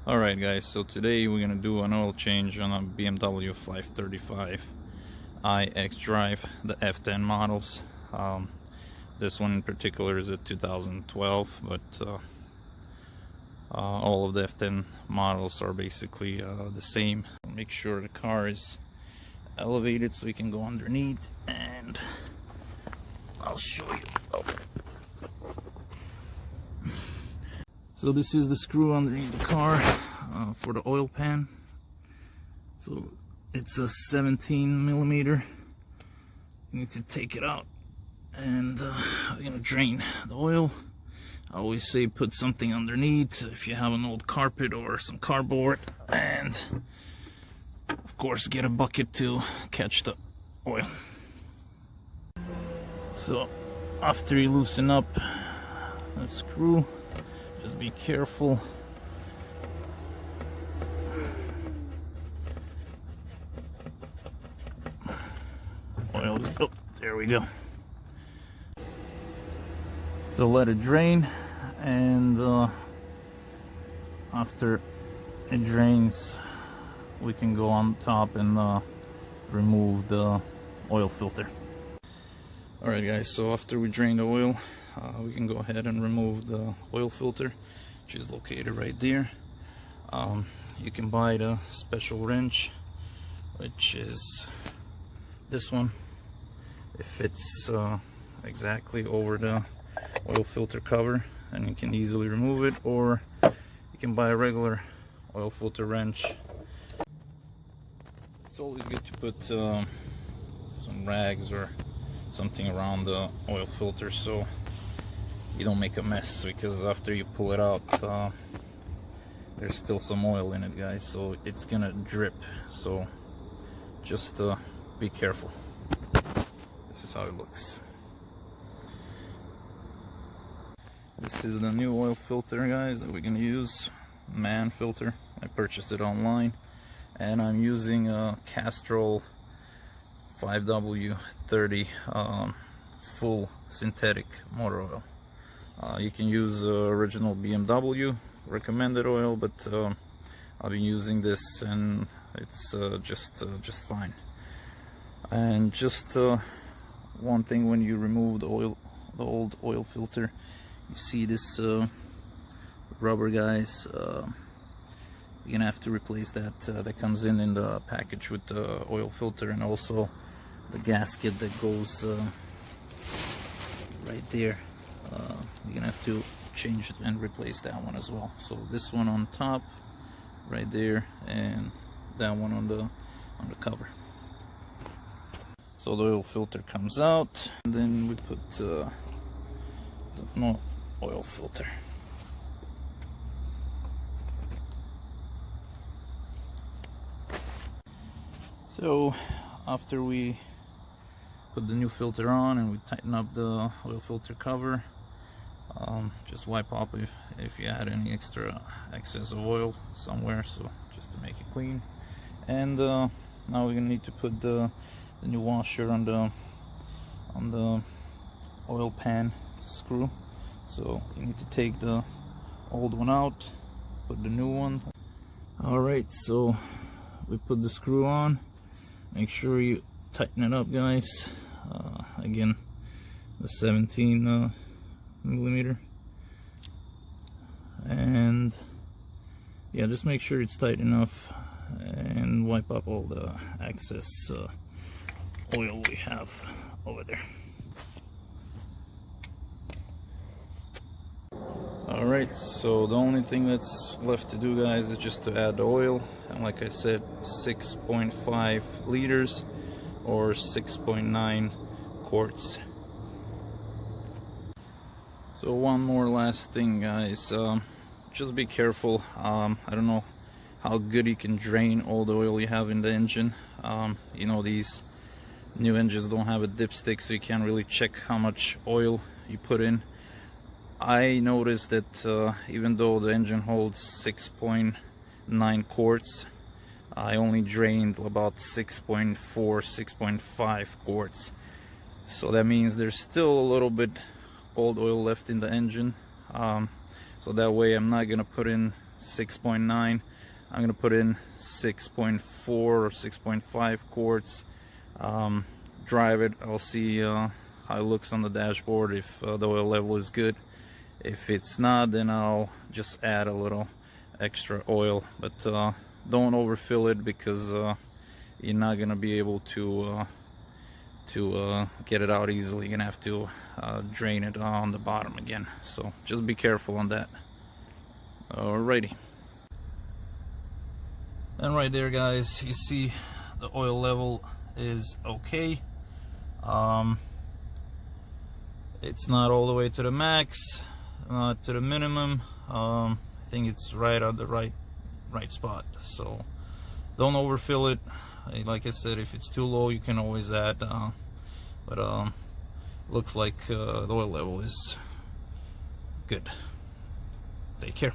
Alright guys, so today we're gonna do an oil change on a BMW 535i Xdrive, the F10 models. This one in particular is a 2012, but all of the F10 models are basically the same. Make sure the car is elevated so you can go underneath, and I'll show you. So this is the screw underneath the car for the oil pan. So it's a 17mm. You need to take it out, and we're gonna drain the oil. I always say put something underneath if you have an old carpet or some cardboard, and of course get a bucket to catch the oil. So after you loosen up the screw, just be careful. Oil is, oh, there we go. So let it drain, and after it drains, we can go on top and remove the oil filter. Alright guys, so after we drain the oil, we can go ahead and remove the oil filter, which is located right there. You can buy the special wrench, which is this one. It fits exactly over the oil filter cover, and you can easily remove it, or you can buy a regular oil filter wrench. It's always good to put some rags or something around the oil filter so you don't make a mess, because after you pull it out, there's still some oil in it, guys, so it's gonna drip. So just be careful. This is how it looks. This is the new oil filter, guys, that we're gonna use. Man filter. I purchased it online, and I'm using a Castrol 5W30 full synthetic motor oil. You can use original BMW recommended oil, but I've been using this and it's just fine. And just one thing, when you remove the old oil filter, you see this rubber, guys. You're gonna have to replace that. That comes in the package with the oil filter, and also the gasket that goes right there. You're gonna have to change it and replace that one as well. So this one on top right there, and that one on the cover. So the oil filter comes out, and then we put the no oil filter. So after we put the new filter on and we tighten up the oil filter cover, just wipe off if you had any extra excess of oil somewhere, so just to make it clean. And now we're gonna need to put the new washer on the oil pan screw. So you need to take the old one out, put the new one. Alright, so we put the screw on. Make sure you tighten it up, guys. Again, the 17mm, and yeah, just make sure it's tight enough, and wipe up all the excess oil we have over there. Alright, so the only thing that's left to do, guys, is just to add the oil. And like I said, 6.5 liters or 6.9 quarts. So one more last thing, guys, just be careful. I don't know how good you can drain all the oil you have in the engine. You know, these new engines don't have a dipstick, so you can't really check how much oil you put in. I noticed that even though the engine holds 6.9 quarts, I only drained about 6.4, 6.5 quarts. So that means there's still a little bit old oil left in the engine. So that way I'm not gonna put in 6.9. I'm gonna put in 6.4 or 6.5 quarts. Drive it. I'll see how it looks on the dashboard, if the oil level is good. If it's not, then I'll just add a little extra oil, but don't overfill it, because you're not gonna be able to get it out easily. You're gonna have to drain it on the bottom again, so just be careful on that. Alrighty, and right there, guys, you see the oil level is okay. It's not all the way to the max, not to the minimum. I think it's right at the right spot, so don't overfill it. Like I said, if it's too low, you can always add, but looks like the oil level is good. Take care.